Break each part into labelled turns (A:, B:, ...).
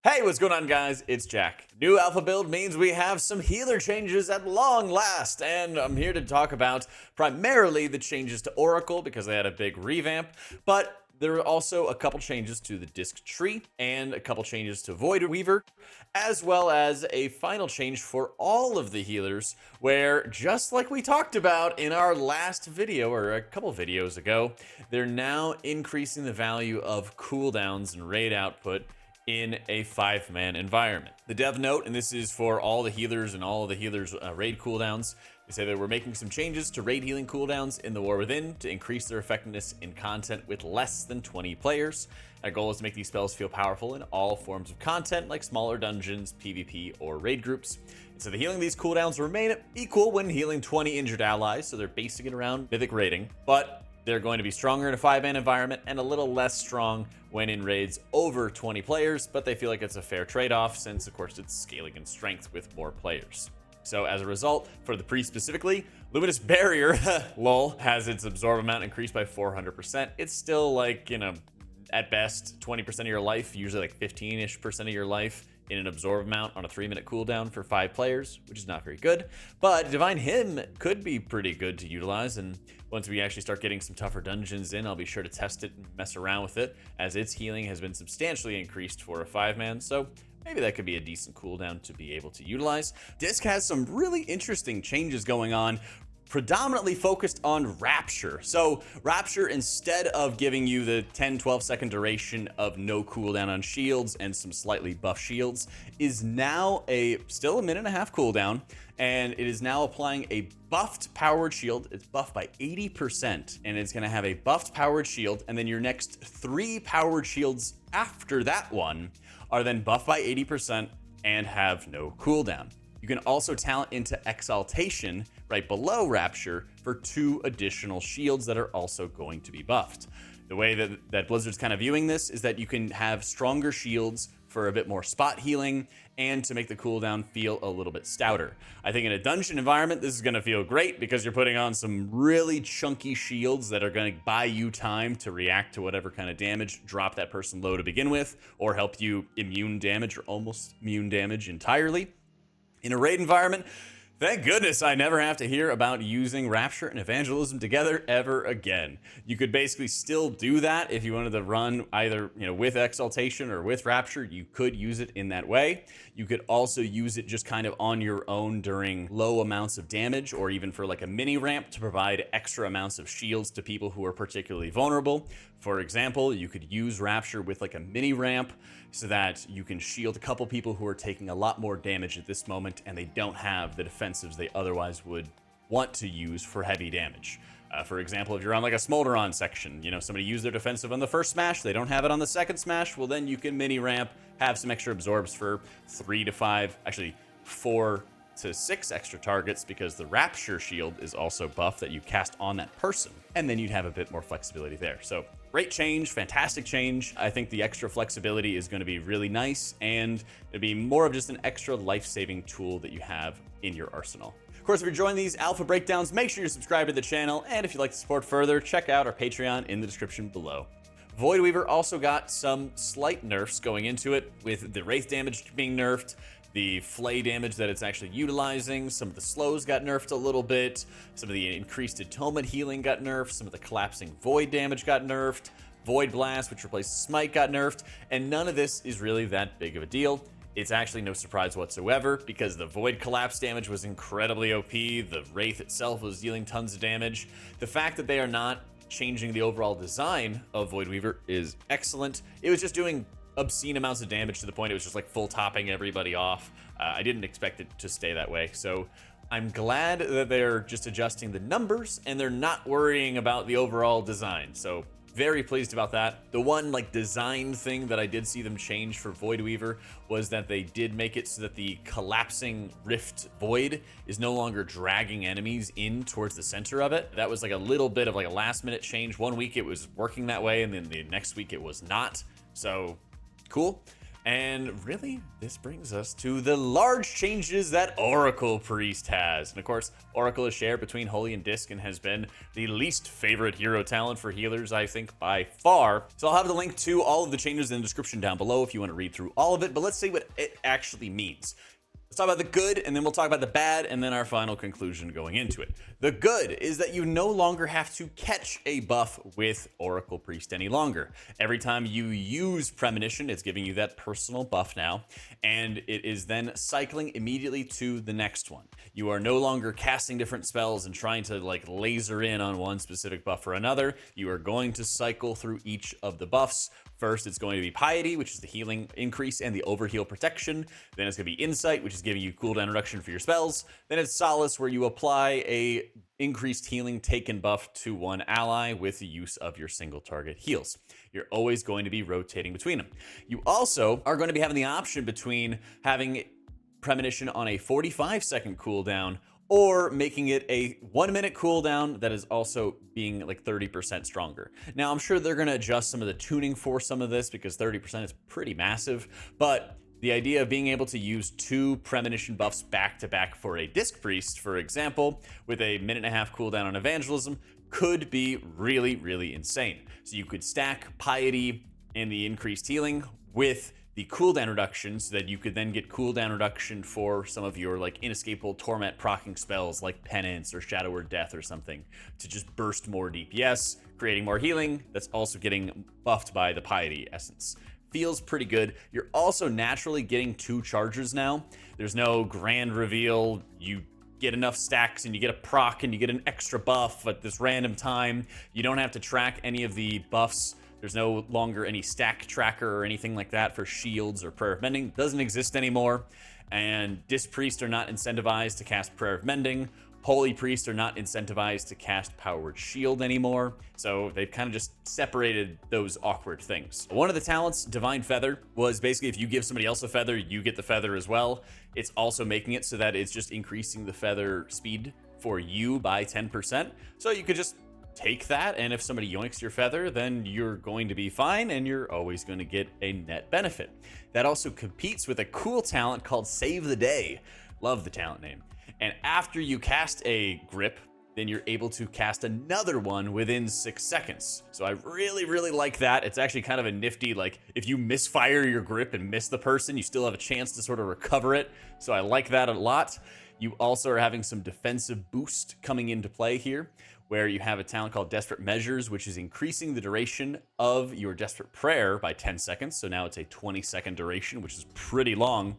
A: Hey, what's going on, guys? It's Jack. New alpha build means we have some healer changes at long last, and I'm here to talk about primarily the changes to Oracle because they had a big revamp, but there are also a couple changes to the disc tree and a couple changes to Voidweaver, as well as a final change for all of the healers, where just like we talked about in our last video or a couple videos ago, they're now increasing the value of cooldowns and raid output in a 5-man environment. The dev note, and this is for all the healers and all of the healers raid cooldowns, they say that we're making some changes to raid healing cooldowns in the War Within to increase their effectiveness in content with less than 20 players. Our goal is to make these spells feel powerful in all forms of content like smaller dungeons, PvP, or raid groups. And so the healing of these cooldowns remain equal when healing 20 injured allies, so they're basing it around Mythic rating, but they're going to be stronger in a 5-man environment and a little less strong when in raids over 20 players, but they feel like it's a fair trade-off since, of course, it's scaling in strength with more players. So as a result, for the priest specifically, Luminous Barrier, lol, has its absorb amount increased by 400%. It's still like, at best, 20% of your life, usually like 15-ish% of your life in an absorb amount on a 3-minute cooldown for 5 players, which is not very good. But Divine Hymn could be pretty good to utilize, and once we actually start getting some tougher dungeons in, I'll be sure to test it and mess around with it, as its healing has been substantially increased for a 5-man, so maybe that could be a decent cooldown to be able to utilize. Disc has some really interesting changes going on, predominantly focused on Rapture. So Rapture, instead of giving you the 10-12 second duration of no cooldown on shields and some slightly buff shields, is now still a minute and a half cooldown, and it is now applying a buffed powered shield. It's buffed by 80%, and it's going to have a buffed powered shield, and then your next 3 powered shields after that one are then buffed by 80% and have no cooldown. You can also talent into Exaltation right below Rapture for 2 additional shields that are also going to be buffed. The way that Blizzard's kind of viewing this is that you can have stronger shields for a bit more spot healing and to make the cooldown feel a little bit stouter. I think in a dungeon environment, this is going to feel great because you're putting on some really chunky shields that are going to buy you time to react to whatever kind of damage drop that person low to begin with, or help you immune damage or almost immune damage entirely. In a raid environment, thank goodness I never have to hear about using Rapture and Evangelism together ever again. You could basically still do that if you wanted to run either, with Exaltation or with Rapture. You could use it in that way. You could also use it just kind of on your own during low amounts of damage, or even for like a mini ramp to provide extra amounts of shields to people who are particularly vulnerable. For example, you could use Rapture with like a mini ramp so that you can shield a couple people who are taking a lot more damage at this moment and they don't have the defensives they otherwise would want to use for heavy damage. For example, if you're on like a Smolderon section, somebody used their defensive on the first smash, they don't have it on the second smash, well then you can mini ramp, have some extra absorbs for 3 to 5, actually 4 to 6 extra targets, because the Rapture shield is also buff that you cast on that person, and then you'd have a bit more flexibility there. So great change, fantastic change. I think the extra flexibility is going to be really nice, and it'll be more of just an extra life-saving tool that you have in your arsenal. Of course, if you're enjoying these alpha breakdowns, make sure you subscribe to the channel, and if you'd like to support further, check out our Patreon in the description below. Voidweaver also got some slight nerfs going into it, with the Wraith damage being nerfed, the flay damage that it's actually utilizing, some of the slows got nerfed a little bit, some of the increased atonement healing got nerfed, some of the collapsing void damage got nerfed, Void Blast, which replaces Smite, got nerfed, and none of this is really that big of a deal. It's actually no surprise whatsoever, because the Void collapse damage was incredibly OP, the Wraith itself was dealing tons of damage. The fact that they are not changing the overall design of Voidweaver is excellent. It was just doing obscene amounts of damage to the point it was just like full topping everybody off. I didn't expect it to stay that way, so I'm glad that they're just adjusting the numbers and they're not worrying about the overall design. So very pleased about that. The one design thing that I did see them change for Voidweaver was that they did make it so that the collapsing rift void is no longer dragging enemies in towards the center of it. That was a little bit of a last minute change. One week it was working that way, and then the next week it was not. So cool. And really, this brings us to the large changes that Oracle Priest has. And of course, Oracle is shared between Holy and Disc and has been the least favorite hero talent for healers, I think, by far. So I'll have the link to all of the changes in the description down below if you want to read through all of it. But let's see what it actually means. Let's talk about the good, and then we'll talk about the bad, and then our final conclusion going into it. The good is that you no longer have to catch a buff with Oracle Priest any longer. Every time you use Premonition, it's giving you that personal buff now, and it is then cycling immediately to the next one. You are no longer casting different spells and trying to like laser in on one specific buff or another. You are going to cycle through each of the buffs. First, it's going to be Piety, which is the healing increase and the overheal protection. Then it's going to be Insight, which is giving you cooldown reduction for your spells. Then it's Solace, where you apply a increased healing taken buff to one ally with the use of your single target heals. You're always going to be rotating between them. You also are going to be having the option between having Premonition on a 45-second cooldown or making it a 1-minute cooldown that is also being like 30% stronger. Now, I'm sure they're going to adjust some of the tuning for some of this because 30% is pretty massive, but the idea of being able to use 2 Premonition buffs back to back for a Disc Priest, for example, with a 1.5-minute cooldown on Evangelism could be really, really insane. So you could stack Piety and the increased healing with the cooldown reduction so that you could then get cooldown reduction for some of your like inescapable torment proccing spells like Penance or Shadow or Death or something to just burst more DPS, creating more healing that's also getting buffed by the Piety essence. Feels pretty good. You're also naturally getting 2 chargers now. There's no grand reveal. You get enough stacks and you get a proc and you get an extra buff at this random time. You don't have to track any of the buffs. There's no longer any stack tracker or anything like that for shields or Prayer of Mending. Doesn't exist anymore. And Disc Priests are not incentivized to cast Prayer of Mending. Holy Priests are not incentivized to cast Power Word Shield anymore. So they've kind of just separated those awkward things. One of the talents, Divine Feather, was basically if you give somebody else a feather, you get the feather as well. It's also making it so that it's just increasing the feather speed for you by 10%. So you could just take that, and if somebody yoinks your feather, then you're going to be fine and you're always going to get a net benefit. That also competes with a cool talent called Save the Day. Love the talent name. And after you cast a grip, then you're able to cast another one within 6 seconds. So I really, really like that. It's actually kind of a nifty, like if you misfire your grip and miss the person, you still have a chance to sort of recover it. So I like that a lot. You also are having some defensive boost coming into play here, where you have a talent called Desperate Measures, which is increasing the duration of your Desperate Prayer by 10 seconds. So now it's a 20-second duration, which is pretty long.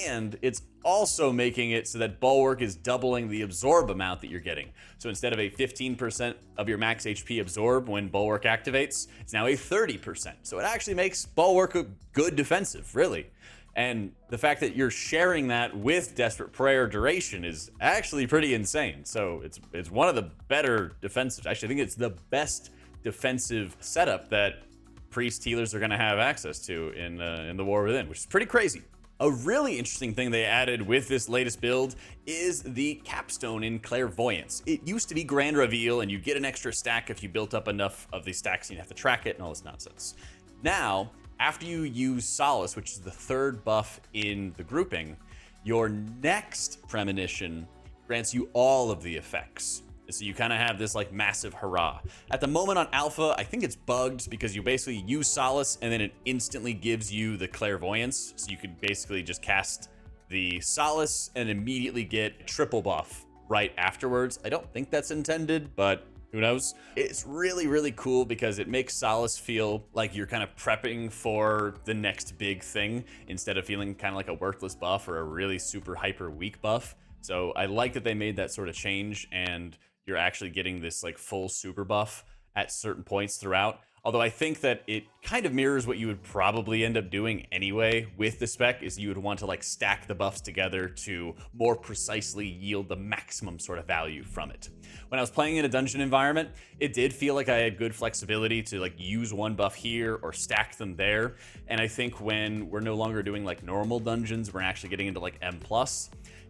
A: And it's also making it so that Bulwark is doubling the absorb amount that you're getting. So instead of a 15% of your max HP absorb when Bulwark activates, it's now a 30%. So it actually makes Bulwark a good defensive, really. And the fact that you're sharing that with Desperate Prayer duration is actually pretty insane. So it's one of the better defensive. Actually, I think it's the best defensive setup that priest healers are going to have access to in the War Within, which is pretty crazy. A really interesting thing they added with this latest build is the capstone in Clairvoyance. It used to be Grand Reveal, and you get an extra stack if you built up enough of these stacks, and you have to track it and all this nonsense. Now, after you use Solace, which is the 3rd buff in the grouping, your next Premonition grants you all of the effects. So you kind of have this like massive hurrah. At the moment on Alpha, I think it's bugged because you basically use Solace and then it instantly gives you the Clairvoyance. So you could basically just cast the Solace and immediately get triple buff right afterwards. I don't think that's intended, but who knows? It's really, really cool because it makes Solace feel like you're kind of prepping for the next big thing instead of feeling kind of like a worthless buff or a really super hyper weak buff. So I like that they made that sort of change, and you're actually getting this like full super buff at certain points throughout. Although I think that it kind of mirrors what you would probably end up doing anyway with the spec, is you would want to like stack the buffs together to more precisely yield the maximum sort of value from it. When I was playing in a dungeon environment, it did feel like I had good flexibility to like use one buff here or stack them there. And I think when we're no longer doing like normal dungeons, we're actually getting into like M+,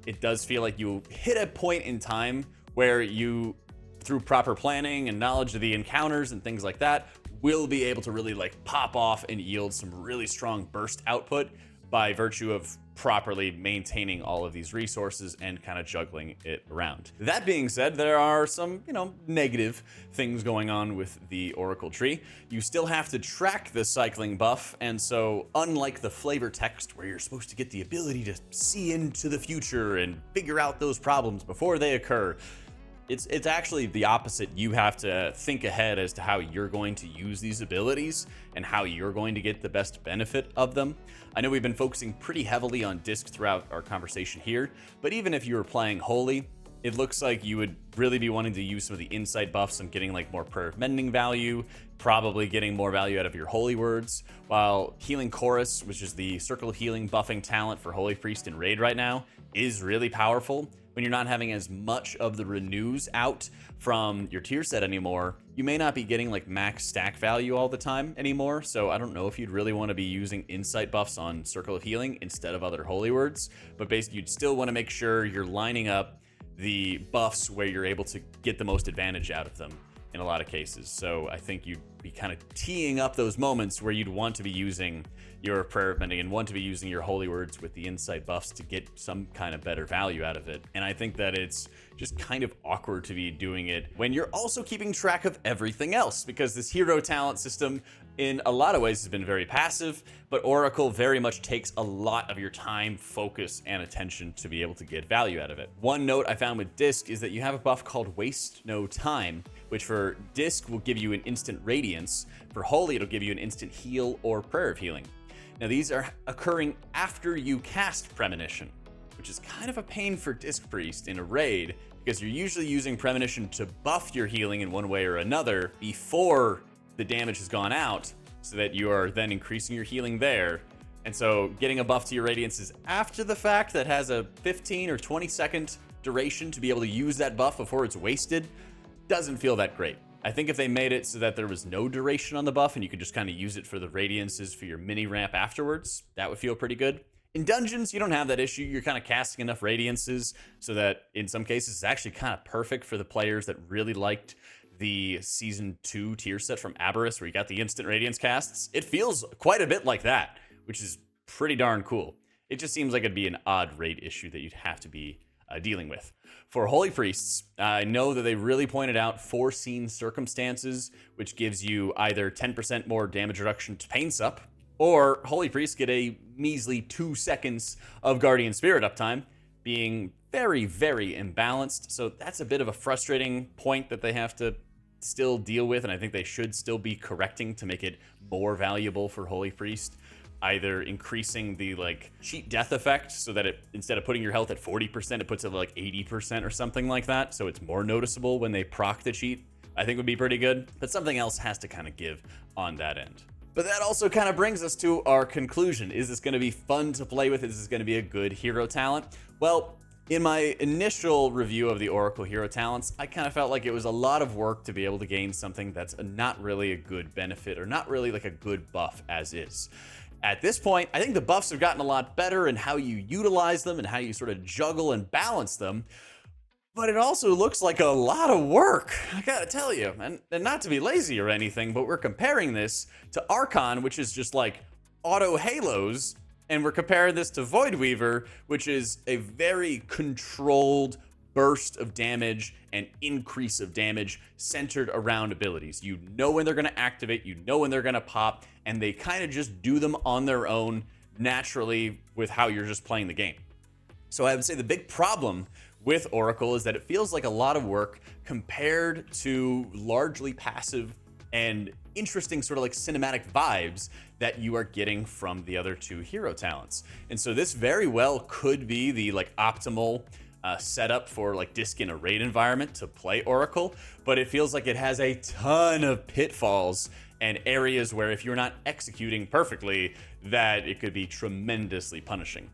A: it does feel like you hit a point in time where you, through proper planning and knowledge of the encounters and things like that, will be able to really like pop off and yield some really strong burst output by virtue of properly maintaining all of these resources and kind of juggling it around. That being said, there are some, negative things going on with the Oracle tree. You still have to track the cycling buff, and so unlike the flavor text where you're supposed to get the ability to see into the future and figure out those problems before they occur, it's actually the opposite. You have to think ahead as to how you're going to use these abilities and how you're going to get the best benefit of them. I know we've been focusing pretty heavily on disc throughout our conversation here, but even if you were playing Holy, it looks like you would really be wanting to use some of the insight buffs and getting like more prayer of mending value, probably getting more value out of your holy words, while Healing Chorus, which is the circle of healing buffing talent for Holy Priest in Raid right now, is really powerful. When you're not having as much of the renews out from your tier set anymore, you may not be getting like max stack value all the time anymore. So I don't know if you'd really want to be using insight buffs on Circle of Healing instead of other holy words, but basically you'd still want to make sure you're lining up the buffs where you're able to get the most advantage out of them in a lot of cases. So I think you'd be kind of teeing up those moments where you'd want to be using your prayer of mending and want to be using your holy words with the insight buffs to get some kind of better value out of it. And I think that it's just kind of awkward to be doing it when you're also keeping track of everything else, because this hero talent system in a lot of ways has been very passive, but Oracle very much takes a lot of your time, focus, and attention to be able to get value out of it. One note I found with Disc is that you have a buff called Waste No Time, which for Disc will give you an instant radiance. For Holy, it'll give you an instant heal or prayer of healing. Now these are occurring after you cast Premonition, which is kind of a pain for Disc Priest in a raid, because you're usually using Premonition to buff your healing in one way or another before the damage has gone out, so that you are then increasing your healing there. And so getting a buff to your radiances after the fact that has a 15 or 20 second duration to be able to use that buff before it's wasted doesn't feel that great. I think if they made it so that there was no duration on the buff and you could just kind of use it for the radiances for your mini ramp afterwards, that would feel pretty good. In dungeons, you don't have that issue. You're kind of casting enough radiances so that in some cases it's actually kind of perfect for the players that really liked the Season 2 tier set from Aberrus where you got the instant radiance casts. It feels quite a bit like that, which is pretty darn cool. It just seems like it'd be an odd raid issue that you'd have to be dealing with. For Holy Priests, I know that they really pointed out foreseen circumstances, which gives you either 10% more damage reduction to Pain Sup, or Holy Priests get a measly 2 seconds of Guardian Spirit uptime, being very, very imbalanced. So that's a bit of a frustrating point that they have to still deal with, and I think they should still be correcting to make it more valuable for Holy Priest. Either increasing the cheat death effect so that it, instead of putting your health at 40%, it puts it at 80% or something like that, so it's more noticeable when they proc the cheat, I think would be pretty good. But something else has to kind of give on that end. But that also kind of brings us to our conclusion. Is this going to be fun to play with? Is this going to be a good hero talent? Well, in my initial review of the Oracle hero talents, I kind of felt like it was a lot of work to be able to gain something that's not really a good benefit, or not really like a good buff as is. At this point, I think the buffs have gotten a lot better in how you utilize them and how you sort of juggle and balance them. But it also looks like a lot of work, I gotta tell you. And not to be lazy or anything, but we're comparing this to Archon, which is just like auto halos, and we're comparing this to Voidweaver, which is a very controlled burst of damage and increase of damage centered around abilities. You know when they're going to activate, you know when they're going to pop, and they kind of just do them on their own naturally with how you're just playing the game. So I would say the big problem with Oracle is that it feels like a lot of work compared to largely passive and interesting sort of cinematic vibes that you are getting from the other two hero talents. And so this very well could be the optimal setup for disc in a raid environment to play Oracle, but it feels like it has a ton of pitfalls and areas where if you're not executing perfectly, that it could be tremendously punishing.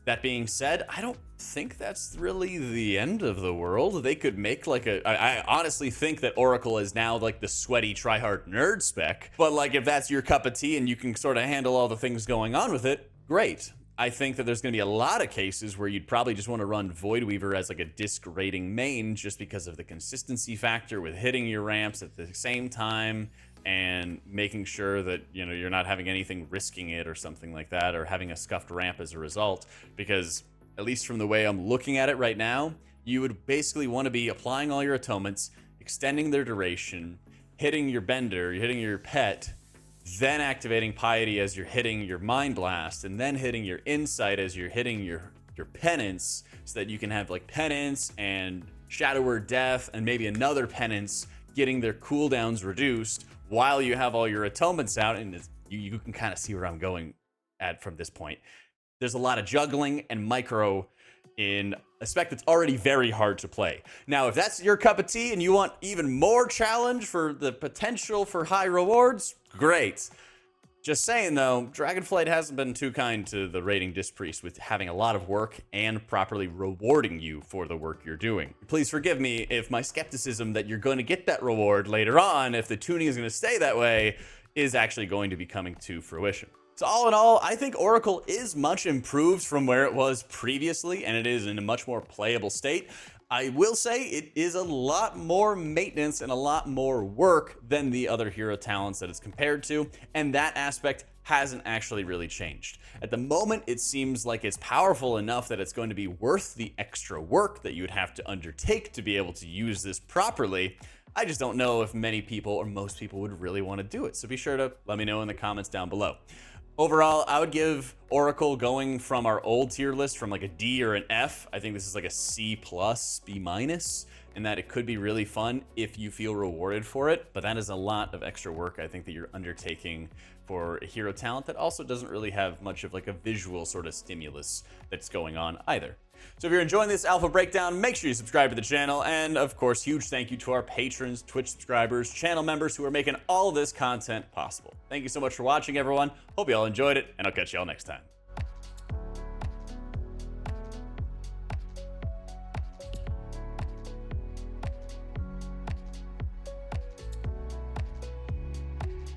A: That being said, I don't think that's really the end of the world. They could make I honestly think that Oracle is now the sweaty tryhard nerd spec, but if that's your cup of tea and you can sort of handle all the things going on with it, great. I think that there's going to be a lot of cases where you'd probably just want to run Voidweaver as a disc rating main just because of the consistency factor with hitting your ramps at the same time and making sure that, you know, you're not having anything risking it or something like that, or having a scuffed ramp as a result. Because at least from the way I'm looking at it right now, you would basically want to be applying all your atonements, extending their duration, hitting your bender, hitting your pet, then activating piety as you're hitting your mind blast, and then hitting your insight as you're hitting your penance, so that you can have like penance and shadow word death and maybe another penance getting their cooldowns reduced while you have all your atonements out. And you can kind of see where I'm going at from this point. There's a lot of juggling and micro in a spec that's already very hard to play. Now, if that's your cup of tea and you want even more challenge for the potential for high rewards, great. Just saying though, Dragonflight hasn't been too kind to the raiding Disc Priest with having a lot of work and properly rewarding you for the work you're doing. Please forgive me if my skepticism that you're going to get that reward later on, if the tuning is going to stay that way, is actually going to be coming to fruition. So all in all, I think Oracle is much improved from where it was previously, and it is in a much more playable state. I will say it is a lot more maintenance and a lot more work than the other hero talents that it's compared to, and that aspect hasn't actually really changed. At the moment, it seems like it's powerful enough that it's going to be worth the extra work that you would have to undertake to be able to use this properly. I just don't know if many people or most people would really want to do it, so be sure to let me know in the comments down below. Overall, I would give Oracle, going from our old tier list from like a D or an F, I think this is like a C+, B-, and that it could be really fun if you feel rewarded for it, but that is a lot of extra work I think that you're undertaking for a hero talent that also doesn't really have much of like a visual sort of stimulus that's going on either. So if you're enjoying this alpha breakdown, make sure you subscribe to the channel, and of course, huge thank you to our patrons, Twitch subscribers, channel members who are making all this content possible. Thank you so much for watching, everyone. Hope you all enjoyed it, and I'll catch you all next time.